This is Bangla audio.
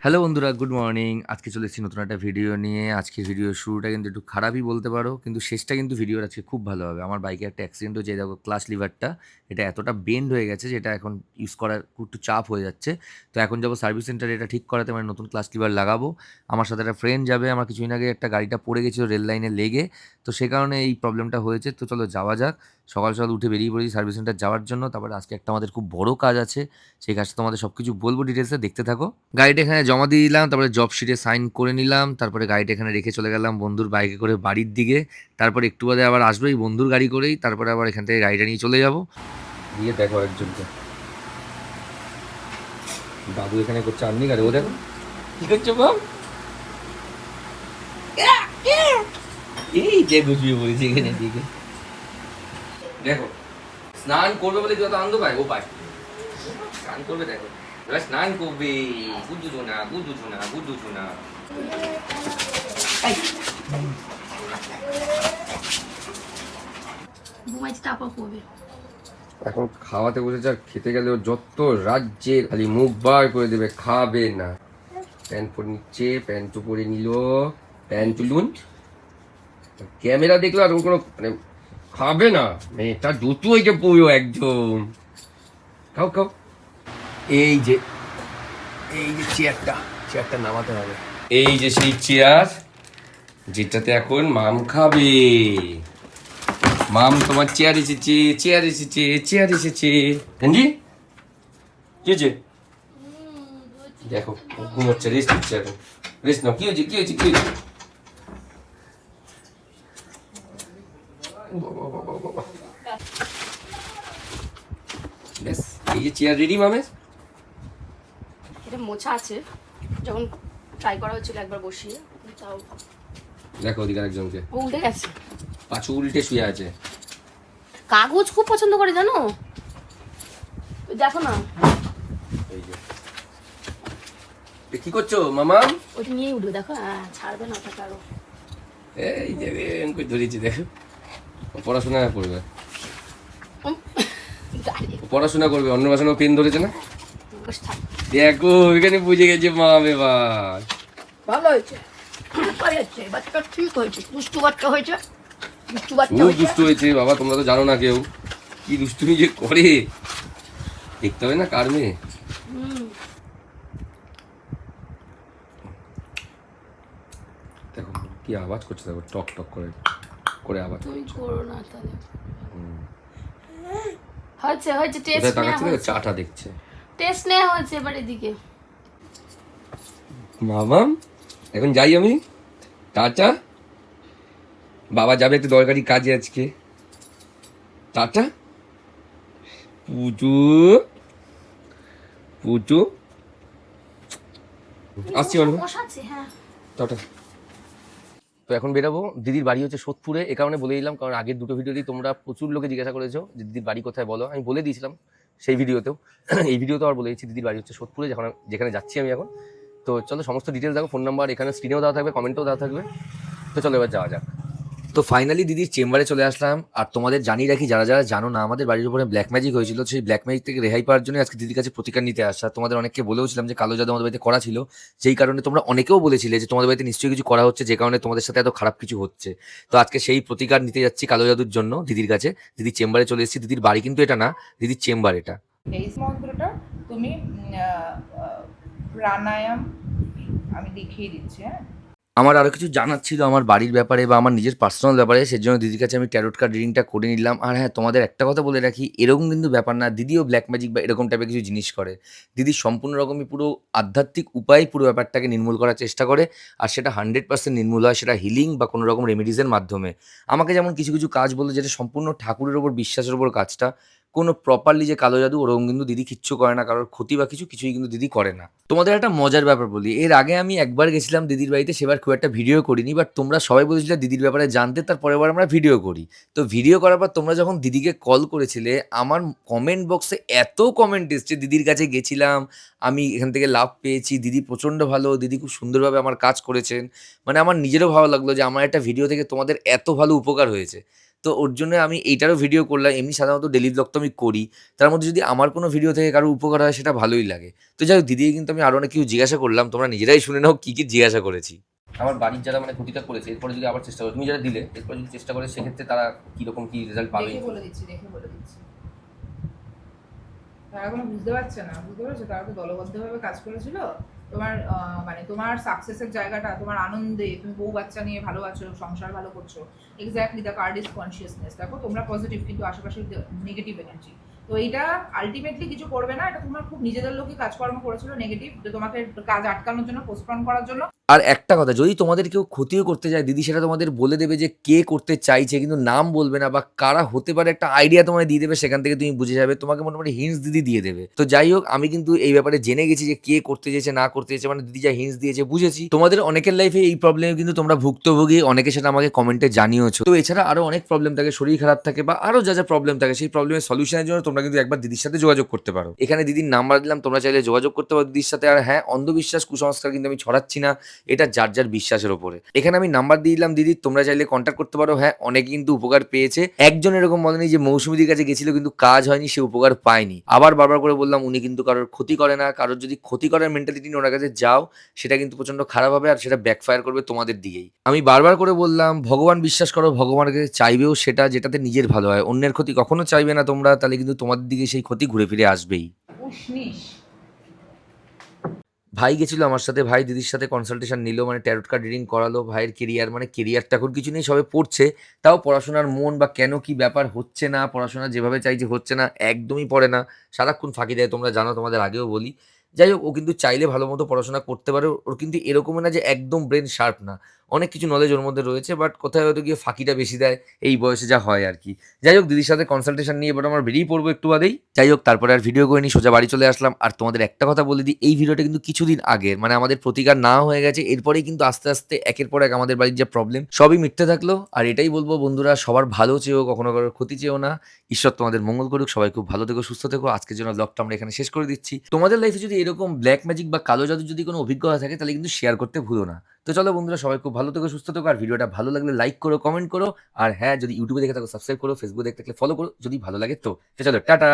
হ্যালো বন্ধুরা, গুড মর্নিং। আজকে চলে এসেছি নতুন একটা ভিডিও নিয়ে। আজকের ভিডিওর শুরুটা কিন্তু একটু খারাপই বলতে পারো, কিন্তু শেষটা কিন্তু ভিডিওর আজকে খুব ভালো হবে। আমার বাইকে একটা অ্যাক্সিডেন্ট হয়েছে, এই দেখো ক্লাচ লিভারটা, এটা এতটা বেন্ড হয়ে গেছে যেটা এখন ইউজ করার খুব একটু চাপ হয়ে যাচ্ছে। তো এখন যাবো সার্ভিস সেন্টারে এটা ঠিক করাতে, মানে নতুন ক্লাচ লিভার লাগাবো। আমার সাথে একটা ফ্রেন্ড যাবে। আমার কিছুদিন আগে একটা গাড়িটা পড়ে গেছিলো রেল লাইনে লেগে, তো সে কারণে এই প্রবলেমটা হয়েছে। তো চলো যাওয়া যাক। সকাল সকাল উঠে বেরিয়ে পড়েছি সার্ভিস সেন্টার যাওয়ার জন্য। তারপরে আজকে একটা আমাদের খুব বড় কাজ আছে, সেই কাজটা তোমাদের সব কিছু বলবো ডিটেলসে, দেখতে থাকো। গাড়িটা এখানে জমা দিয়ে দিলাম, তারপরে জব শিটে সাইন করে নিলাম, তারপরে গাড়িটা এখানে রেখে চলে গেলাম বন্ধুর বাইকে করে বাড়ির দিকে। তারপরে একটু বাদে আবার আসবো এই বন্ধুর গাড়ি করেই, তারপরে আবার এখান থেকে গাড়িটা নিয়ে চলে যাবো। দিয়ে দেখো একজনকে, দাদু এখানে করছে আমনি গাড়ি, ও দেখো কি করছো বাপ, এই যে গুছিয়ে পড়েছি এখানে দিকে। দেখো স্নান করবে বলে যত আনন্দ পায় ও পায়, স্নান করবে দেখো, এবার স্নান করবে। বুঝু না বুঝু না বুঝু না। এখন খাওয়াতে বসেছে, আর খেতে গেলে যত রাজ্যের খালি মুখ বার করে দেবে, খাবে না। প্যান্ট পরে নিচ্ছে, প্যান্ট পরে নিল, প্যান্ট তুলুন, ক্যামেরা দেখলো আর কোনো মানে খাবে না। মেয়েটা দুটো হয়েছে পুরো একদম। খাও খাও। এই যে চেয়ারটা, চেয়ারটা নামাতে হবে। এই যে সেই চেয়ার যেটাতে এখন মাম খাবে। মাম তোমার চেয়ার এসেছে, চেয়ার এসেছে, চেয়ার এসেছে। হ্যান্ডি কি হয়েছে দেখো, ঘুমোচ্ছে, রেস্ট নিচ্ছে এখন। রেস্ট নাও। কি হয়েছে কি হয়েছে কি হয়েছে? ব্যাস, এই যে চেয়ার রেডি মামের। এটা মোছা আছে, যখন ট্রাই করা হচ্ছিল একবার বসিয়ে, তাও দেখো ওদিকে একজনকে, ও উল্টে গেছে, পাঁচু উল্টে শুয়ে আছে। কাগজ খুব পছন্দ করে জানো, দেখো না। এই যে কি করছো মামা? ওইটা নিয়েই উঠবে, দেখো ছাড়বে না ওটা কারো। এই যে আমি ধরেছি দেখো, পড়াশোনা করবে, পড়াশোনা করবে। অন্য বাসনে পেন ধরেছে না, দেখো এখানে বুঝে গেছে মা এবার। ভালো হয়েছে, বাচ্চাটা ঠিক হয়েছে, দুষ্টু বাচ্চা হয়েছে, দুষ্টু বাচ্চা খুব হয়েছে। দুষ্টু হয়েছে বাবা, তোমরা তো জানো না কেউ কি দুষ্টুমি যে করে। দেখতে হবে না কার মেয়ে। দেখো কি আওয়াজ করছে, দেখো টক টক করে করে আওয়াজ তুমি করছে। করো না তাহলে। হয়েছে হয়েছে, কোথায় টেস্ট নেওয়া তাকাচ্ছে দেখো, হয়েছে, চাটা দেখছে। টেস্ট নেওয়া হয়েছে, এবার এদিকে। মামাম এখন যাই আমি, টাটা। বাবা যাবে একটু দরকারি কাজে আজকে, টাটা। পুজো পুজো আসছি মানে, বসাচ্ছে, হ্যাঁ। টাটা। তো এখন বেরাবো। দিদির বাড়ি হচ্ছে সোদপুরে, এ কারণে বলে দিলাম কারণ আগের দুটো ভিডিওতেই তোমরা প্রচুর লোকে জিজ্ঞাসা করেছো যে দিদির বাড়ি কোথায় বলো। আমি বলে দিয়েছিলাম সেই ভিডিওতেও, এই ভিডিওতেও আর বলে দিচ্ছি দিদির বাড়ি হচ্ছে সোদপুরে, যেখানে যাচ্ছি আমি এখন। তো চলো সমস্ত ডিটেলস দেখো, ফোন নাম্বার এখানে স্ক্রিনেও দেওয়া থাকবে, কমেন্টেও দেওয়া থাকবে। তো চলো এবার যাওয়া যাক। তো ফাইনালি দিদির চেম্বারে চলে আসলাম। আর তোমাদের জানিয়ে রাখি, যারা যারা জানো না, আমাদের বাড়ির উপরে ব্ল্যাক ম্যাজিক হয়েছিল, সেই ব্ল্যাক ম্যাজিক থেকে রেহাই পাওয়ার জন্য আজকে দিদির কাছে প্রতিকার নিতে আসা। তোমাদের অনেককে বলেওছিলাম যে কালো জাদু আমাদের বাড়িতে করা ছিল, যেই কারণে তোমরা অনেকেও বলেছিলে যে তোমাদের বাড়িতে নিশ্চয়ই কিছু করা হচ্ছে, যে কারণে তোমাদের সাথে এত খারাপ কিছু হচ্ছে। তো আজকে সেই প্রতিকার নিতে যাচ্ছি কালো জাদুর জন্য দিদির কাছে। দিদির চেম্বারে চলে এসেছি, দিদির বাড়ি কিন্তু এটা না, দিদির চেম্বার এটা। এই মন্ত্রটা তুমি প্রাণায়াম আমি দেখিয়ে দিচ্ছি। হ্যাঁ, আমার আরো কিছু জানার ছিল আমার বাড়ির ব্যাপারে বা আমার নিজের পার্সোনাল ব্যাপারে, সেজন্য দিদির কাছে আমি ট্যারোট কার্ড রিডিংটা করে নিলাম। আর হ্যাঁ, তোমাদের একটা কথা বলে রাখি, এরকম কিন্তু ব্যাপার না দিদিও ব্ল্যাক ম্যাজিক বা এরকম টাইপের কিছু জিনিস করে। দিদি সম্পূর্ণ রকমই পুরো আধ্যাত্মিক উপায়ে পুরো ব্যাপারটাকে নির্মূল করার চেষ্টা করে। আর সেটা 100% নির্মূল হয়, সেটা হিলিং বা কোনো রকম রেমেডিসের মাধ্যমে। আমাকে যেমন কিছু কিছু কাজ বলে, যেটা সম্পূর্ণ ঠাকুরের ওপর বিশ্বাসের ওপর কাজটা, কোনো প্রপারলি যে কালো জাদু ওরকম কিন্তু দিদি কিচ্ছু করে না, কারোর ক্ষতি বা কিছুই কিন্তু দিদি করে না। তোমাদের একটা মজার ব্যাপার বলি, এর আগে আমি একবার গেছিলাম দিদির বাড়িতে, সেবার খুব একটা ভিডিও করিনি, বাট তোমরা সবাই বলেছিলে দিদির ব্যাপারে জানতে, তার পরের বার আমরা ভিডিও করি। তো ভিডিও করার পর তোমরা যখন দিদিকে কল করেছিলে, আমার কমেন্ট বক্সে এত কমেন্ট এসছে, দিদির কাছে গেছিলাম, আমি এখান থেকে লাভ পেয়েছি, দিদি প্রচণ্ড ভালো, দিদি খুব সুন্দরভাবে আমার কাজ করেছেন। মানে আমার নিজেরও ভালো লাগলো যে আমার একটা ভিডিও থেকে তোমাদের এত ভালো উপকার হয়েছে। তো ওর জন্য আমি এইটারও ভিডিও করলাম। এমনি সাধারণত ডেইলি ব্লগ তো আমি করি। তার মধ্যে যদি আমার কোনো ভিডিও থেকে কারো উপকার হয় সেটা ভালোই লাগে। তো যাই হোক দিদিকে কিন্তু আমি আরো অনেক কিছু জিজ্ঞাসা করলাম। তোমরা নিজেরাই শুনে নাও কি জিজ্ঞাসা করেছি। আমার বাড়ির যারা মানে ক্ষতিটা করেছে এরপরে যদি আবার চেষ্টা করে তুমি যারা দিলে এরপরে যদি চেষ্টা করে সেক্ষেত্রে তারা কিরকম কি রেজাল্ট পাবে? দেখে বলে দিচ্ছি। তারা এখনো বুঝতে পারছে না, বুঝতে পারছো? তারা তো দলবদ্ধভাবে কাজ করেছিল। তোমার মানে তোমার সাকসেসের জায়গাটা, তোমার আনন্দে, তুমি বউ বাচ্চা নিয়ে ভালো আছো, সংসার ভালো করছো। Exactly the card is consciousness. দেখো তোমরা পজিটিভ, কিন্তু আশেপাশে নেগেটিভ এনার্জি। তো এইটা আলটিমেটলি কিছু করবে না, এটা তোমার খুব নিজেদের লোকই কাজকর্ম করেছিল নেগেটিভ, যে তোমাকে কাজ আটকানোর জন্য, পোস্টপোন করার জন্য। আর একটা কথা, যদি তোমাদের কেউ ক্ষতিও করতে চায় দিদি সেটা তোমাদের বলে দেবে যে কে করতে চাইছে, কিন্তু নাম বলবে না বা কারা হতে পারে একটা আইডিয়া তোমায় দিয়ে দেবে, সেখান থেকে তুমি বুঝে যাবে। তোমাকে মোটামুটি হিন্টস দিদি দিয়ে দেবে। তো যাই হোক আমি কিন্তু এই ব্যাপারে জেনে গেছি যে কে করতে চেয়েছে না করতে চেয়েছে, মানে দিদি যা হিন্টস দিয়েছে বুঝেছি। তোমাদের অনেকের লাইফে এই প্রবলেমে কিন্তু তোমরা ভুক্তভোগী, অনেকে সেটা আমাকে কমেন্টে জানিয়েছো। তো এছাড়া আরো অনেক প্রবলেম থাকে, শরীর খারাপ থাকে বা আরো যা যা প্রবলেম থাকে, সেই প্রবলেমের সলিউশনের জন্য তোমরা কিন্তু একবার দিদির সাথে যোগাযোগ করতে পারো। এখানে দিদির নাম্বার দিলাম, তোমরা চাইলে যোগাযোগ করতে পারো দিদির সাথে। আর হ্যাঁ, অন্ধবিশ্বাস কুসংস্কার কিন্তু আমি ছড়াচ্ছি না, এটা যার যার বিশ্বাসের ওপরে। এখানে আমি নাম্বার দিয়ে দিলাম দিদির, তোমরা চাইলে কন্ট্যাক্ট করতে পারো। হ্যাঁ, অনেকে কিন্তু উপকার পেয়েছে। একজন এরকম বলেনি যে মৌসুমীদির কাছে গেছিল কিন্তু কাজ হয়নি, সে উপকার পায়নি। আবার বারবার করে বললাম উনি কিন্তু কারোর ক্ষতি করে না, কারোর যদি ক্ষতি করার মেন্টালিটি নিয়ে ওনার কাছে যাও সেটা কিন্তু প্রচন্ড খারাপ হবে আর সেটা ব্যাকফায়ার করবে তোমাদের দিকেই। আমি বারবার করে বললাম ভগবান বিশ্বাস করো, ভগবানের কাছে চাইবেও সেটা যেটাতে নিজের ভালো হয়, অন্যের ক্ষতি কখনো চাইবে না তোমরা, তাহলে কিন্তু তোমাদের দিকে সেই ক্ষতি ঘুরে ফিরে আসবেই। উষ্ণিস। ভাই গেছিল আমার সাথে, ভাই দিদির সাথে কনসালটেশন নিল, মানে ট্যারোট কার্ড রিডিং করালো। ভাইয়ের কেরিয়ার, মানে কেরিয়ারটা এখন কিছু নেই, সবে পড়ছে। তাও পড়াশোনার মন বা কেন কি ব্যাপার হচ্ছে না, পড়াশোনা যেভাবে চাইছে হচ্ছে না, একদমই পড়ে না, সারাক্ষণ ফাঁকি দেয়, তোমরা জানো, তোমাদের আগেও বলি। যাই হোক ও কিন্তু চাইলে ভালো মতো পড়াশোনা করতে পারে। ওর কিন্তু এরকমই না যে একদম ব্রেন শার্প না, অনেক কিছু নলেজ ওর মধ্যে রয়েছে, বাট কোথায় হয়তো গিয়ে ফাঁকিটা বেশি দেয়, এই বয়সে যা হয় আর কি। যাই হোক দিদির সাথে কনসালটেশন নিয়ে এবার আমার বেরিয়ে পড়বো একটু বাদেই। যাই হোক তারপরে আর ভিডিও করিনি, সোজা বাড়ি চলে আসলাম। আর তোমাদের একটা কথা বলে দিই, এই ভিডিওটা কিন্তু কিছুদিন আগের, মানে আমাদের প্রতিকার না হয়ে গেছে, এরপরেই কিন্তু আস্তে আস্তে একের পর এক আমাদের বাড়ির যে প্রবলেম সবই মিটতে থাকলো। আর এটাই বলবো বন্ধুরা, সবার ভালো চেয়েও, কখনো কারোর ক্ষতি চেয়েও না। ঈশ্বর তোমাদের মঙ্গল করুক, সবাই খুব ভালো থেকো, সুস্থ থেকো। আজকের জন্য ব্লগটা আমরা এখানে শেষ করে দিচ্ছি। তোমাদের লাইফে যদি এরকম ব্ল্যাক ম্যাজিক বা কালো জাদুর যদি কোনো অভিজ্ঞতা থাকে তাহলে কিন্তু শেয়ার করতে ভুলো না। তো চলো বন্ধুরা, সবাই খুব ভালো থেকো, সুস্থ থেকো। আর ভিডিওটা ভালো লাগলে লাইক করো, কমেন্ট করো। আর হ্যাঁ, যদি ইউটিউবে দেখে থাকো সাবস্ক্রাইব করো, ফেসবুকে দেখে থাকলে ফলো করো যদি ভালো লাগে। তো চলো টাটা।